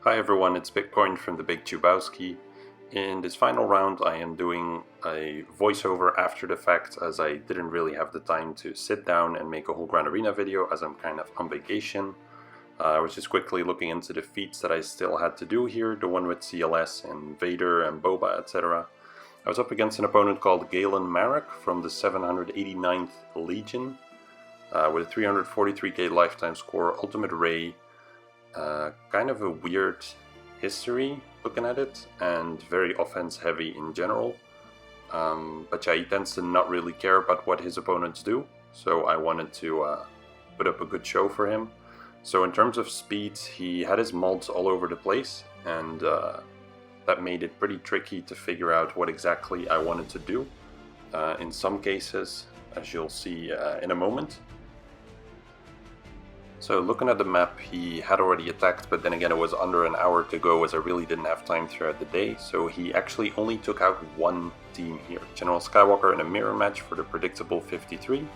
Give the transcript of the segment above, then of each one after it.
Hi everyone, it's Bitcoin from the Big Chubowski. In this final round I am doing a voiceover after the fact, as I didn't really have the time to sit down and make a whole Grand Arena video as I'm kind of on vacation. I was just quickly looking into the feats that I still had to do here, the one with CLS and Vader and Boba, etc. I was up against an opponent called Galen Marek from the 789th Legion with a 343k lifetime score, Ultimate Ray. Kind of a weird history looking at it, and very offense heavy in general. But yeah, he tends to not really care about what his opponents do, so I wanted to put up a good show for him. So in terms of speed, he had his mods all over the place, and that made it pretty tricky to figure out what exactly I wanted to do in some cases, as you'll see in a moment. So looking at the map, he had already attacked, but then again it was under an hour to go as I really didn't have time throughout the day, so he actually only took out one team here. General Skywalker in a mirror match for the predictable 53,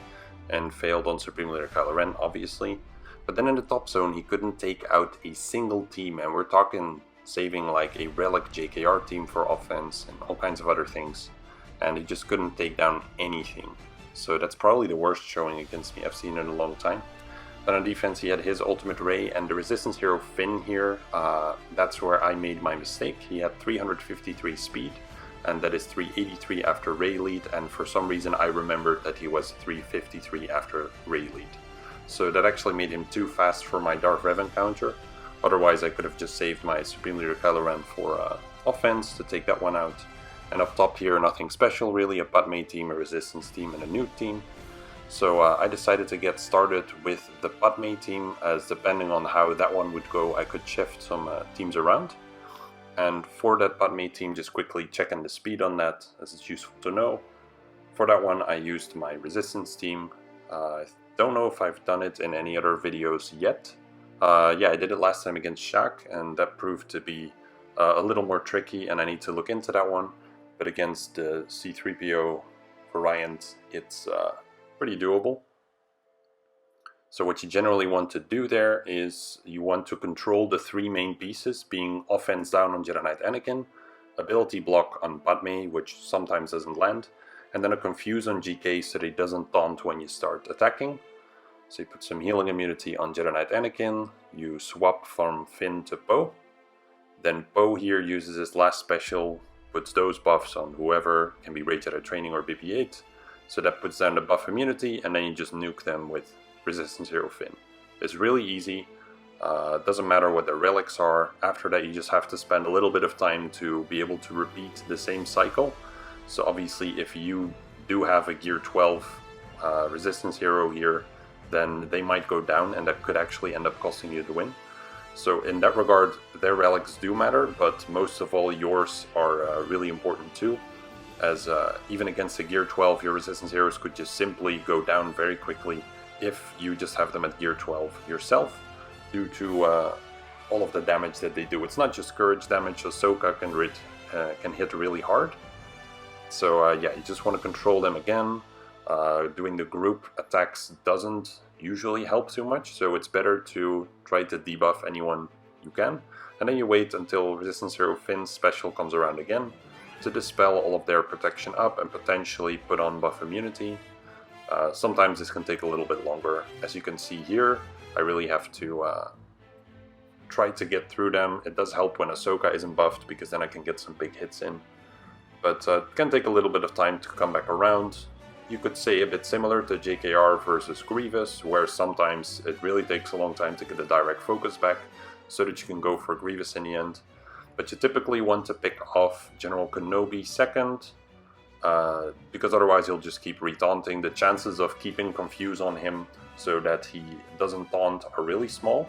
and failed on Supreme Leader Kylo Ren, obviously. But then in the top zone he couldn't take out a single team, and we're talking saving like a Relic JKR team for offense and all kinds of other things, and he just couldn't take down anything. So that's probably the worst showing against me I've seen in a long time. Then on defense he had his Ultimate Ray and the Resistance hero Finn here. That's where I made my mistake. He had 353 speed, and that is 383 after Ray lead, and for some reason I remembered that he was 353 after Ray lead. So that actually made him too fast for my Darth Revan counter. Otherwise I could have just saved my Supreme Leader Kylo Ren for offense to take that one out. And up top here, nothing special really, a Padme team, a Resistance team, and a Nuke team. So I decided to get started with the Padme team, as depending on how that one would go I could shift some teams around. And for that Padme team, just quickly checking the speed on that, as it's useful to know. For that one I used my Resistance team. I don't know if I've done it in any other videos yet. Yeah, I did it last time against GAC, and that proved to be a little more tricky, and I need to look into that one. But against the C-3PO variant, it's pretty doable. So what you generally want to do there is you want to control the three main pieces, being offense down on Jedi Knight Anakin, ability block on Padme, which sometimes doesn't land, and then a confuse on GK so that he doesn't taunt when you start attacking. So you put some healing immunity on Jedi Knight Anakin, you swap from Finn to Poe, then Poe here uses his last special, puts those buffs on whoever, can be Rage Jedi Training or BB-8, so that puts down the buff immunity, and then you just nuke them with Resistance Hero Finn. It's really easy, doesn't matter what the relics are. After that you just have to spend a little bit of time to be able to repeat the same cycle. So obviously if you do have a Gear 12 Resistance Hero here, then they might go down, and that could actually end up costing you the win. So in that regard, their relics do matter, but most of all yours are really important too. As even against a Gear 12, your Resistance heroes could just simply go down very quickly if you just have them at Gear 12 yourself, due to all of the damage that they do. It's not just courage damage, Ahsoka can hit really hard. So yeah, you just want to control them again. Doing the group attacks doesn't usually help too much, so it's better to try to debuff anyone you can. And then you wait until Resistance Hero Finn's special comes around again, to dispel all of their protection up and potentially put on buff immunity. Sometimes this can take a little bit longer. As you can see here, I really have to try to get through them. It does help when Ahsoka isn't buffed, because then I can get some big hits in. But it can take a little bit of time to come back around. You could say a bit similar to JKR versus Grievous, where sometimes it really takes a long time to get the direct focus back, so that you can go for Grievous in the end. But you typically want to pick off General Kenobi second, because otherwise he'll just keep re-taunting. The chances of keeping Confuse on him so that he doesn't taunt are really small.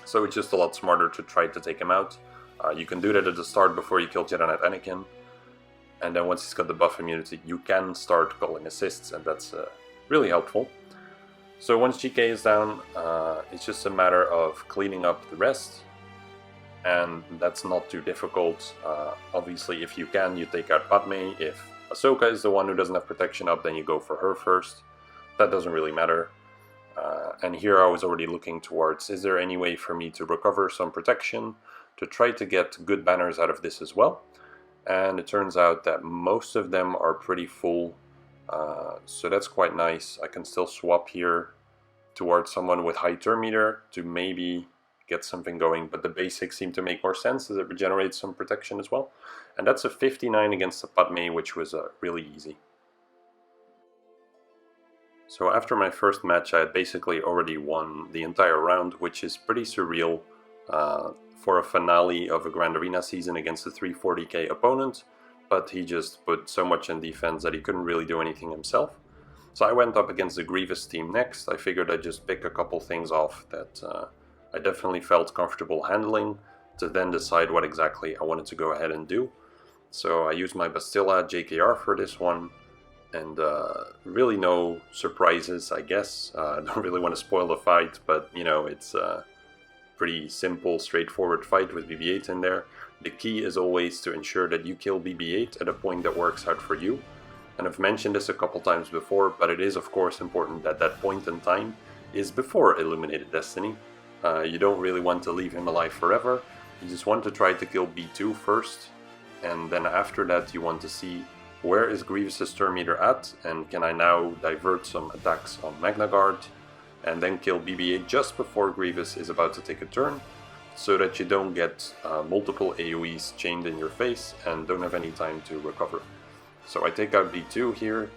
So it's just a lot smarter to try to take him out. You can do that at the start before you kill Jedi Knight Anakin. And then once he's got the buff immunity, you can start calling assists, and that's really helpful. So once GK is down, it's just a matter of cleaning up the rest. And that's not too difficult. Obviously, if you can, you take out Padme. If Ahsoka is the one who doesn't have protection up, then you go for her first. That doesn't really matter. And here I was already looking towards, is there any way for me to recover some protection, to try to get good banners out of this as well? And it turns out that most of them are pretty full, so that's quite nice. I can still swap here towards someone with high turn meter to maybe get something going, but the basics seem to make more sense as it regenerates some protection as well. And that's a 59 against the Padme, which was really easy. So after my first match, I had basically already won the entire round, which is pretty surreal for a finale of a Grand Arena season against a 340k opponent, but he just put so much in defense that he couldn't really do anything himself. So I went up against the Grievous team next. I figured I'd just pick a couple things off that I definitely felt comfortable handling to then decide what exactly I wanted to go ahead and do. So I used my Bastilla JKR for this one, and really no surprises, I guess. I don't really want to spoil the fight, but you know, it's a pretty simple, straightforward fight with BB-8 in there. The key is always to ensure that you kill BB-8 at a point that works out for you. And I've mentioned this a couple times before, but it is of course important that that point in time is before Illuminated Destiny. You don't really want to leave him alive forever. You just want to try to kill B2 first, and then after that you want to see where is Grievous' turn meter at, and can I now divert some attacks on Magna Guard, and then kill BB-8 just before Grievous is about to take a turn, so that you don't get multiple AoEs chained in your face and don't have any time to recover. So I take out B2 here,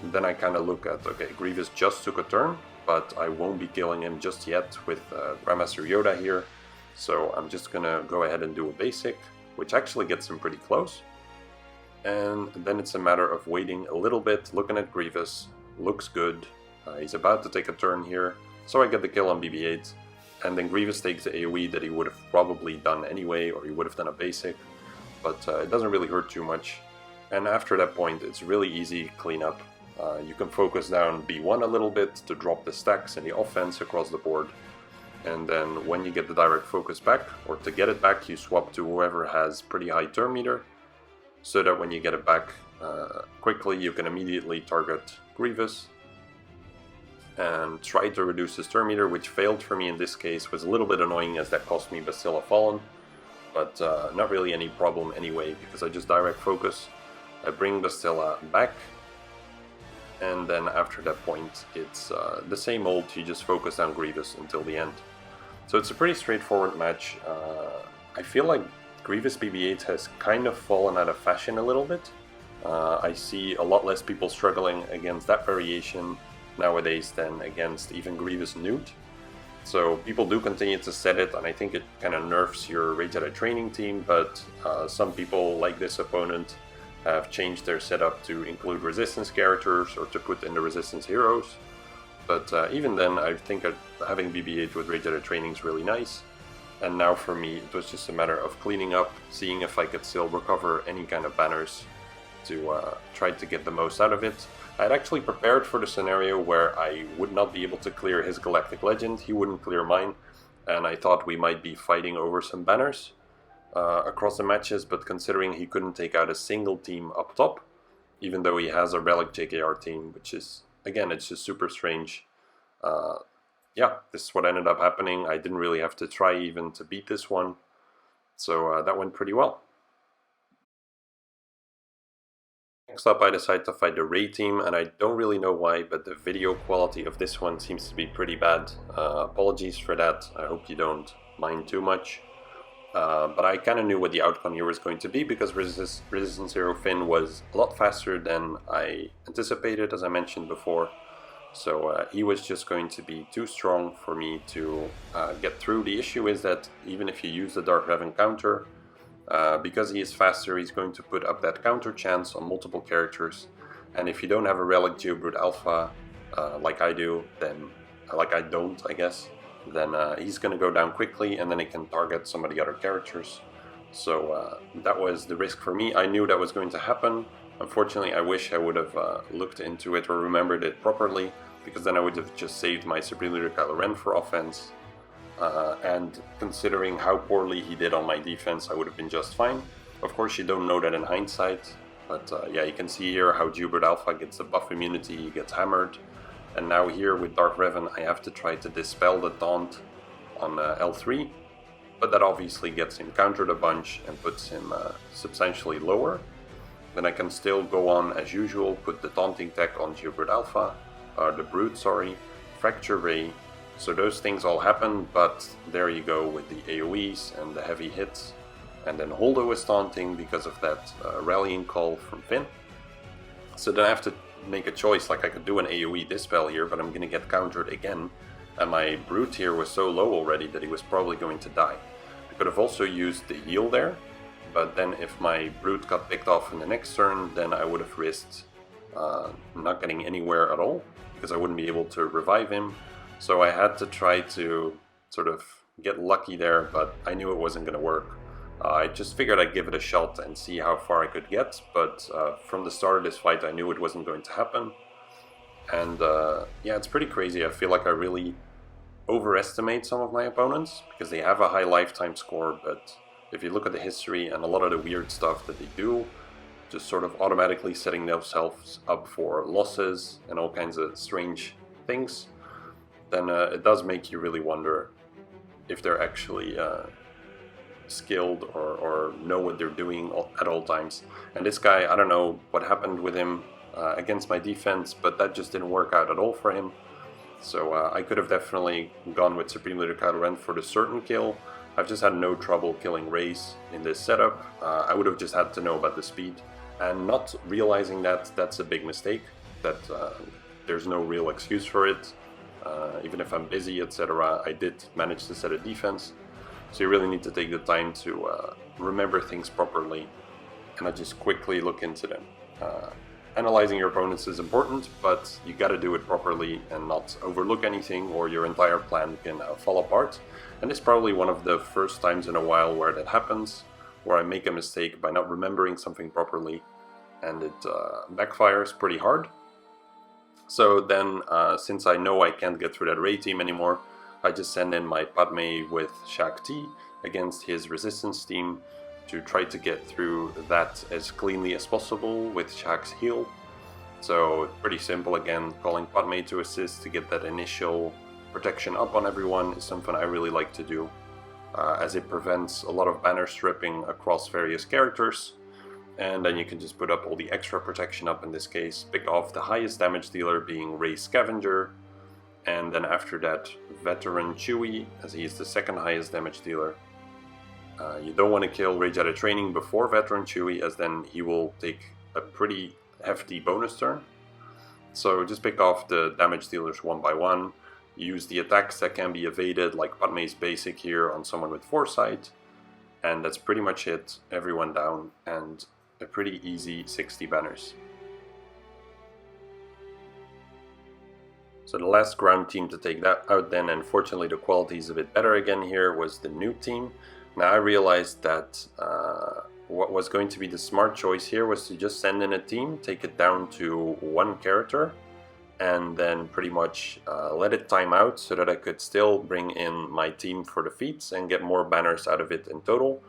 and then I kind of look at, okay, Grievous just took a turn, but I won't be killing him just yet with Grandmaster Yoda here, so I'm just gonna go ahead and do a basic, which actually gets him pretty close. And then it's a matter of waiting a little bit, looking at Grievous, looks good, he's about to take a turn here, so I get the kill on BB-8, and then Grievous takes the AoE that he would have probably done anyway, or he would have done a basic, but it doesn't really hurt too much. And after that point, it's really easy cleanup. You can focus down B1 a little bit to drop the stacks and the offense across the board. And then when you get the direct focus back, or to get it back, you swap to whoever has pretty high turn meter, so that when you get it back quickly, you can immediately target Grievous and try to reduce his turn meter, which failed for me in this case. Was a little bit annoying as that cost me Bastilla Fallen, but not really any problem anyway, because I just direct focus. I bring Bastilla back, and then after that point it's the same old, you just focus on Grievous until the end. So it's a pretty straightforward match. I feel like Grievous BB-8 has kind of fallen out of fashion a little bit. I see a lot less people struggling against that variation nowadays than against even Grievous Nude. So people do continue to set it, and I think it kind of nerfs your Rey Jedi training team, but some people, like this opponent, have changed their setup to include resistance characters or to put in the resistance heroes. But even then, I think having BB-8 with Rey Jedi training is really nice. And now for me, it was just a matter of cleaning up, seeing if I could still recover any kind of banners to try to get the most out of it. I had actually prepared for the scenario where I would not be able to clear his Galactic Legend, he wouldn't clear mine, and I thought we might be fighting over some banners across the matches, but considering he couldn't take out a single team up top, even though he has a Relic JKR team, which is, again, it's just super strange. Yeah, this is what ended up happening. I didn't really have to try even to beat this one, so that went pretty well. Next up, I decided to fight the Rey team, and I don't really know why, but the video quality of this one seems to be pretty bad. Apologies for that, I hope you don't mind too much. But I kind of knew what the outcome here was going to be, because Resistance Hero Finn was a lot faster than I anticipated, as I mentioned before. So he was just going to be too strong for me to get through. The issue is that even if you use the Dark Revan counter, because he is faster, he's going to put up that counter chance on multiple characters. And if you don't have a Relic Geobrute Alpha like I do, then, like I don't, I guess, then he's going to go down quickly, and then he can target some of the other characters. So that was the risk for me. I knew that was going to happen. Unfortunately, I wish I would have looked into it or remembered it properly, because then I would have just saved my Supreme Leader Kylo Ren for offense. And considering how poorly he did on my defense, I would have been just fine. Of course, you don't know that in hindsight, but yeah, you can see here how Geobrute Alpha gets a buff immunity, he gets hammered. And now here with Dark Revan I have to try to dispel the taunt on L3, but that obviously gets him countered a bunch and puts him substantially lower. Then I can still go on as usual, put the taunting tech on Geobird Alpha, the Brood, sorry, Fracture Ray. So those things all happen, but there you go with the AoEs and the heavy hits. And then Holdo is taunting because of that rallying call from Finn. So then I have to make a choice, like I could do an AoE dispel here, but I'm going to get countered again. And my Brute here was so low already that he was probably going to die. I could have also used the heal there, but then if my Brute got picked off in the next turn, then I would have risked not getting anywhere at all, because I wouldn't be able to revive him. So I had to try to sort of get lucky there, but I knew it wasn't going to work. I just figured I'd give it a shot and see how far I could get, but from the start of this fight I knew it wasn't going to happen. And yeah, it's pretty crazy. I feel like I really overestimate some of my opponents, because they have a high lifetime score, but if you look at the history and a lot of the weird stuff that they do, just sort of automatically setting themselves up for losses and all kinds of strange things, then it does make you really wonder if they're actually skilled or know what they're doing at all times. And this guy, I don't know what happened with him against my defense, but that just didn't work out at all for him. So I could have definitely gone with Supreme Leader Kylo Ren for the certain kill. I've just had no trouble killing Rey's in this setup. I would have just had to know about the speed, and not realizing that that's a big mistake, that there's no real excuse for it. Even if I'm busy, etc., I did manage to set a defense. So you really need to take the time to remember things properly and not just quickly look into them. Analyzing your opponents is important, but you gotta do it properly and not overlook anything, or your entire plan can fall apart. And it's probably one of the first times in a while where that happens, where I make a mistake by not remembering something properly, and it backfires pretty hard. So then, since I know I can't get through that Rey team anymore, I just send in my Padme with Shaq T against his Resistance team to try to get through that as cleanly as possible with Shaq's heal. So pretty simple again, calling Padme to assist to get that initial protection up on everyone is something I really like to do, as it prevents a lot of banner stripping across various characters. And then you can just put up all the extra protection up, in this case, pick off the highest damage dealer being Rey's Scavenger, and then after that Veteran Chewie, as he is the second highest damage dealer. You don't want to kill Rey Jedi Training before Veteran Chewie, as then he will take a pretty hefty bonus turn. So just pick off the damage dealers one by one, use the attacks that can be evaded, like Padme's basic here on someone with Foresight, and that's pretty much it. Everyone down, and a pretty easy 60 banners. So the last ground team to take that out then, and fortunately the quality is a bit better again here, was the noob team. Now I realized that what was going to be the smart choice here was to just send in a team, take it down to one character, and then pretty much let it time out so that I could still bring in my team for the feats and get more banners out of it in total.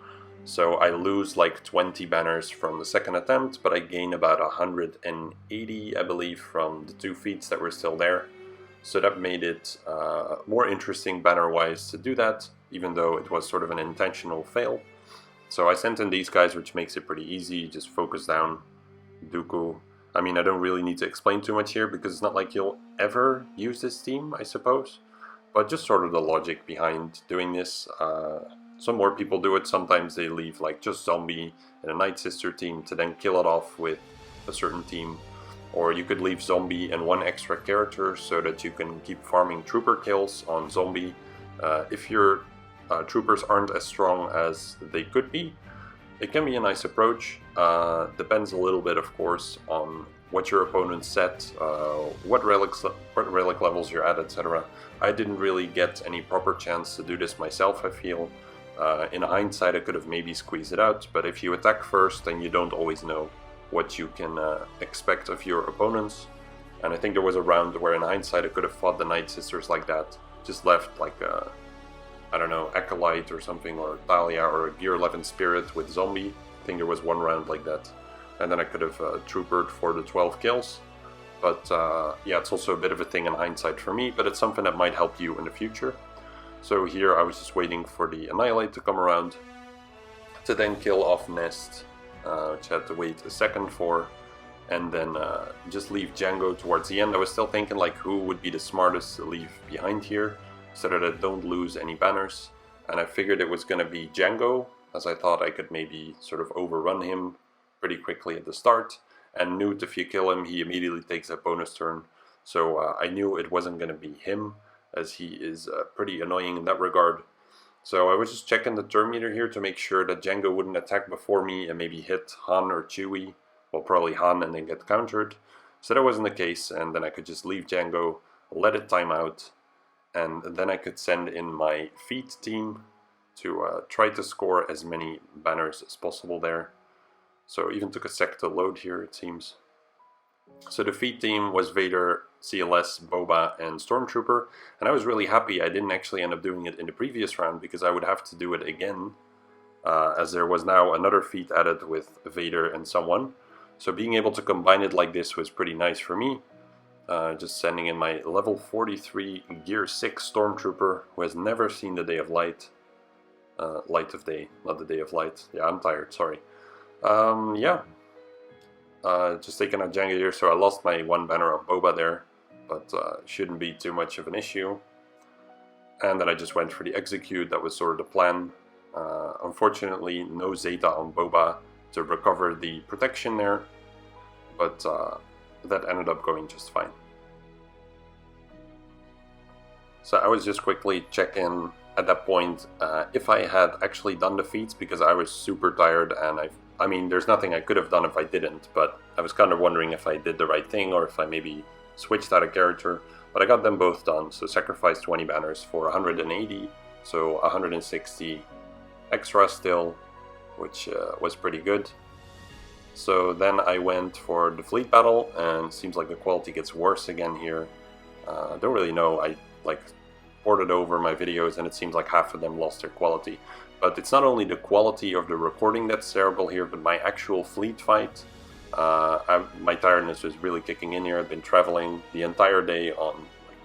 So I lose like 20 banners from the second attempt, but I gain about 180, I believe, from the two feats that were still there. So that made it more interesting banner-wise to do that, even though it was sort of an intentional fail. So I sent in these guys, which makes it pretty easy. Just focus down Dooku. I mean, I don't really need to explain too much here, because it's not like you'll ever use this team, I suppose. But just sort of the logic behind doing this. Some more people do it. Sometimes they leave like just Zombie and a Night Sister team to then kill it off with a certain team. Or you could leave Zombie and one extra character so that you can keep farming trooper kills on Zombie. If your troopers aren't as strong as they could be, it can be a nice approach. Depends a little bit, of course, on what your opponent set, what relic levels you're at, etc. I didn't really get any proper chance to do this myself, I feel. In hindsight, I could have maybe squeezed it out, but if you attack first, then you don't always know what you can expect of your opponents. And I think there was a round where in hindsight I could have fought the Night Sisters like that, just left like a, I don't know, Acolyte or something, or Thalia, or a Gear 11 Spirit with Zombie. I think there was one round like that. And then I could have troopered for the 12 kills. but yeah, it's also a bit of a thing in hindsight for me, but it's something that might help you in the future. So here I was just waiting for the Annihilate to come around to then kill off Nest, which I had to wait a second for, and then just leave Django towards the end. I was still thinking like who would be the smartest to leave behind here so that I don't lose any banners, and I figured it was going to be Django, as I thought I could maybe sort of overrun him pretty quickly at the start, and knew if you kill him he immediately takes a bonus turn, so I knew it wasn't going to be him, as he is pretty annoying in that regard. So I was just checking the turn meter here to make sure that Django wouldn't attack before me and maybe hit Han or Chewie, well probably Han, and then get countered. So that wasn't the case, and then I could just leave Django, let it time out, and then I could send in my feet team to try to score as many banners as possible there. So it even took a sec to load here, it seems. So the feet team was Vader, CLS, Boba, and Stormtrooper, and I was really happy I didn't actually end up doing it in the previous round, because I would have to do it again, as there was now another feat added with Vader and someone. So being able to combine it like this was pretty nice for me. Just sending in my level 43 Gear 6 Stormtrooper, who has never seen the day of light. Light of day, not the day of light. Yeah, I'm tired, sorry. Yeah. Just taking out Django here, so I lost my one banner on Boba there, but shouldn't be too much of an issue. And then I just went for the execute, that was sort of the plan. Unfortunately, no Zeta on Boba to recover the protection there, but that ended up going just fine. So I was just quickly checking at that point if I had actually done the feats, because I was super tired, and I mean, there's nothing I could have done if I didn't, but I was kind of wondering if I did the right thing or if I maybe switched out a character, but I got them both done. So sacrificed 20 banners for 180, so 160 extra still, which was pretty good. So then I went for the fleet battle, and it seems like the quality gets worse again here. I don't really know, I like ported over my videos and it seems like half of them lost their quality. But it's not only the quality of the recording that's terrible here, but my actual fleet fight. My tiredness was really kicking in here. I've been traveling the entire day on like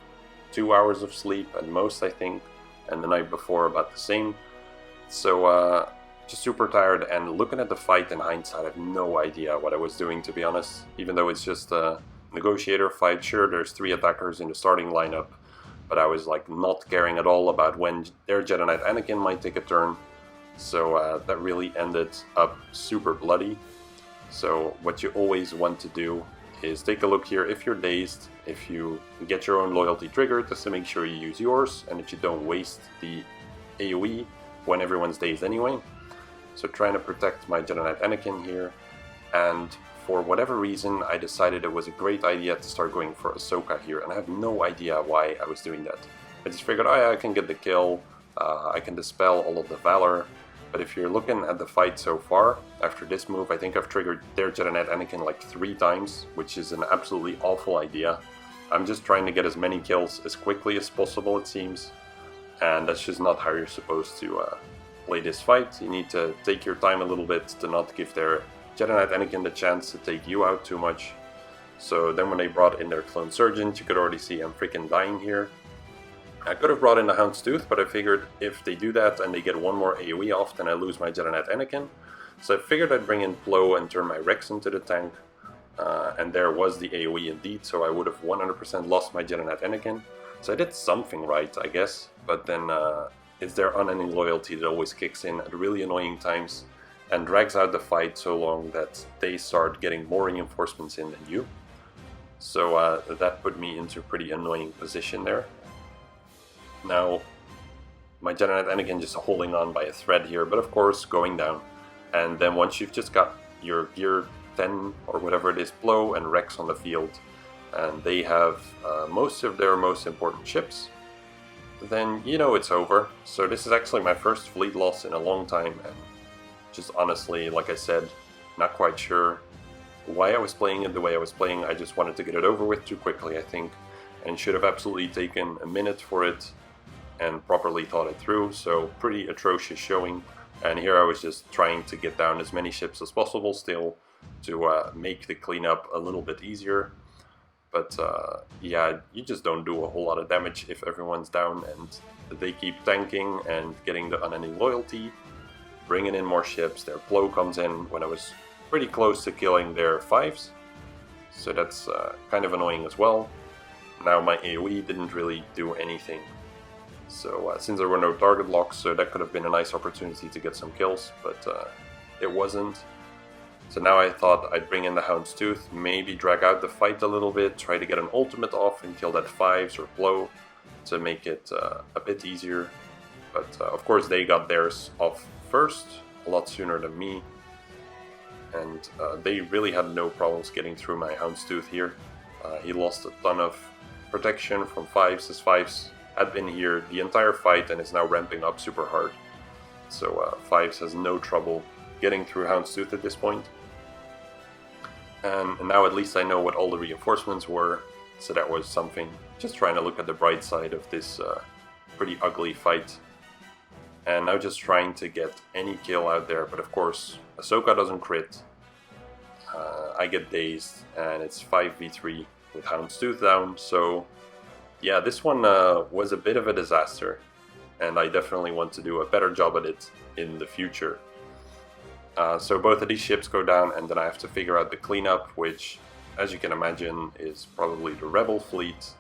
2 hours of sleep at most, I think, and the night before about the same. So just super tired, and looking at the fight in hindsight, I have no idea what I was doing, to be honest. Even though it's just a negotiator fight, sure, there's 3 attackers in the starting lineup, but I was like not caring at all about when their Jedi Knight Anakin might take a turn. So that really ended up super bloody. So what you always want to do is take a look here if you're dazed, if you get your own loyalty trigger, just to make sure you use yours and that you don't waste the AoE when everyone's dazed anyway. So trying to protect my Jedi Knight Anakin here, and for whatever reason I decided it was a great idea to start going for Ahsoka here, and I have no idea why I was doing that. I just figured, oh yeah, I can get the kill, I can dispel all of the Valor. But if you're looking at the fight so far, after this move, I think I've triggered their Jedi Knight Anakin like 3 times, which is an absolutely awful idea. I'm just trying to get as many kills as quickly as possible, it seems. And that's just not how you're supposed to play this fight. You need to take your time a little bit to not give their Jedi Knight Anakin the chance to take you out too much. So then when they brought in their Clone Surgeons, you could already see I'm freaking dying here. I could have brought in the Houndstooth, but I figured if they do that and they get one more AoE off, then I lose my Jedi Knight Anakin. So I figured I'd bring in Plo and turn my Rex into the tank. And there was the AoE indeed, so I would have 100% lost my Jedi Knight Anakin. So I did something right, I guess. But then it's their unending loyalty that always kicks in at really annoying times and drags out the fight so long that they start getting more reinforcements in than you. So that put me into a pretty annoying position there. Now, my Jedi Knight Anakin just holding on by a thread here, but of course going down. And then once you've just got your Gear 10 or whatever it is, Plo and Rex on the field, and they have most of their most important ships, then you know it's over. So this is actually my first fleet loss in a long time, and just honestly, like I said, not quite sure why I was playing it the way I was playing. I just wanted to get it over with too quickly, I think, and should have absolutely taken a minute for it and properly thought it through. So pretty atrocious showing, and here I was just trying to get down as many ships as possible still to make the cleanup a little bit easier. But yeah, you just don't do a whole lot of damage if everyone's down and they keep tanking and getting the unending loyalty, bringing in more ships. Their blow comes in when I was pretty close to killing their 5s, so that's kind of annoying as well. Now my AoE didn't really do anything, so since there were no target locks, so that could have been a nice opportunity to get some kills, but it wasn't. So now I thought I'd bring in the Houndstooth, maybe drag out the fight a little bit, try to get an ultimate off and kill that 5s or blow to make it a bit easier. But of course they got theirs off first, a lot sooner than me. And they really had no problems getting through my Houndstooth here. He lost a ton of protection from 5s. His 5s had been here the entire fight and is now ramping up super hard. So 5s has no trouble getting through Houndstooth at this point. And now at least I know what all the reinforcements were, so that was something. Just trying to look at the bright side of this pretty ugly fight. And now just trying to get any kill out there, but of course Ahsoka doesn't crit. I get dazed, and it's 5v3 with Houndstooth down, so yeah, this one was a bit of a disaster, and I definitely want to do a better job at it in the future. So both of these ships go down, and then I have to figure out the cleanup, which, as you can imagine, is probably the Rebel fleet,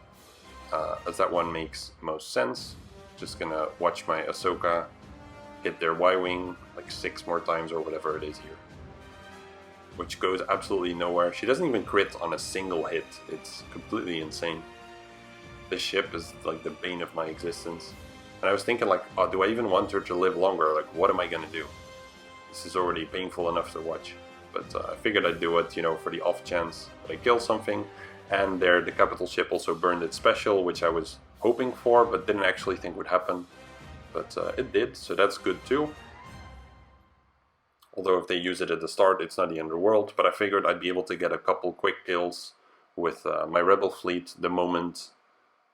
as that one makes most sense. Just gonna watch my Ahsoka hit their Y-Wing like 6 more times or whatever it is here, which goes absolutely nowhere. She doesn't even crit on a single hit. It's completely insane. This ship is like the bane of my existence. And I was thinking like, oh, do I even want her to live longer? Like, what am I gonna do? This is already painful enough to watch. But I figured I'd do it, you know, for the off chance that I kill something. And there, the capital ship also burned its special, which I was hoping for, but didn't actually think would happen. But it did, so that's good too. Although if they use it at the start, it's not the end of the world. But I figured I'd be able to get a couple quick kills with my Rebel fleet the moment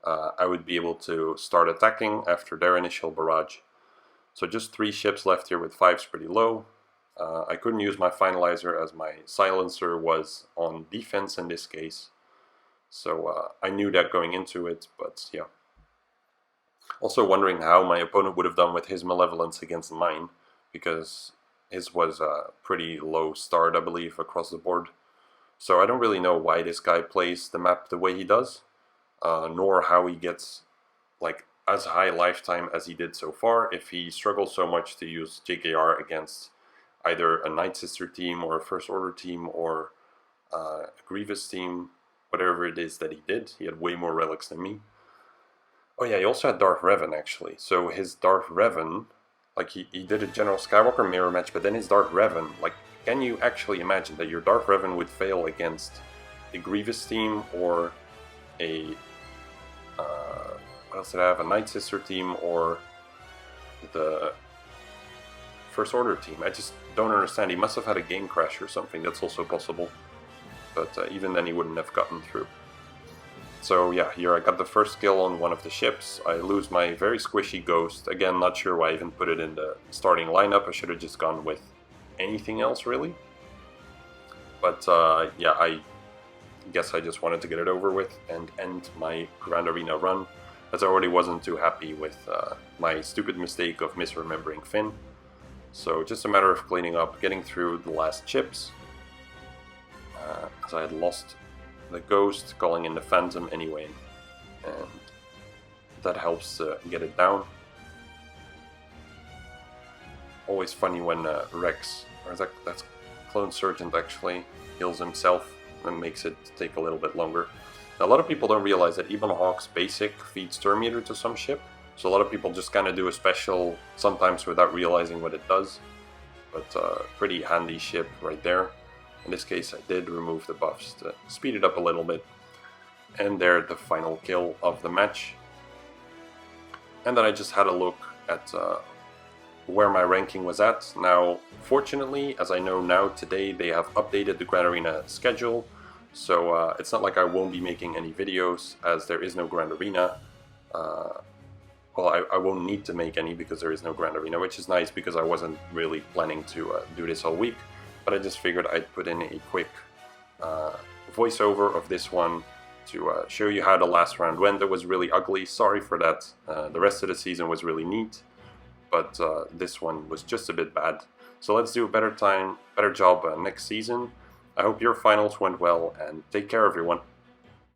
I would be able to start attacking after their initial barrage. So just 3 ships left here with 5s pretty low. I couldn't use my finalizer as my silencer was on defense in this case. So I knew that going into it, but yeah. Also wondering how my opponent would have done with his malevolence against mine, because his was a pretty low start, I believe, across the board. So I don't really know why this guy plays the map the way he does, nor how he gets like as high lifetime as he did so far if he struggles so much to use JKR against either a Night Sister team or a First Order team or a Grievous team, whatever it is that he did. He had way more relics than me. Oh yeah, he also had Darth Revan actually. So his Darth Revan, like he did a General Skywalker mirror match, but then his Darth Revan, like, can you actually imagine that your Darth Revan would fail against a Grievous team or a what else did I have? A Night Sister team or the First Order team? I just don't understand. He must have had a game crash or something. That's also possible. But even then he wouldn't have gotten through. So yeah, here I got the first kill on one of the ships. I lose my very squishy Ghost. Again, not sure why I even put it in the starting lineup. I should have just gone with anything else really. But yeah, I guess I just wanted to get it over with and end my Grand Arena run, as I already wasn't too happy with my stupid mistake of misremembering Finn. So just a matter of cleaning up, getting through the last chips, as I had lost the Ghost, calling in the Phantom anyway, and that helps get it down. Always funny when Rex, or that's Clone Sergeant actually, heals himself and makes it take a little bit longer. Now, a lot of people don't realize that Ebon Hawk's basic feeds turn meter to some ship, so a lot of people just kind of do a special sometimes without realizing what it does, but pretty handy ship right there. In this case I did remove the buffs to speed it up a little bit, and there the final kill of the match. And then I just had a look at where my ranking was at. Now fortunately, as I know now today, they have updated the Grand Arena schedule, so it's not like I won't be making any videos as there is no Grand Arena. Well, I won't need to make any because there is no Grand Arena, which is nice because I wasn't really planning to do this all week. But I just figured I'd put in a quick voiceover of this one to show you how the last round went. It was really ugly, sorry for that. The rest of the season was really neat, but this one was just a bit bad. So let's do a better job next season. I hope your finals went well, and take care everyone.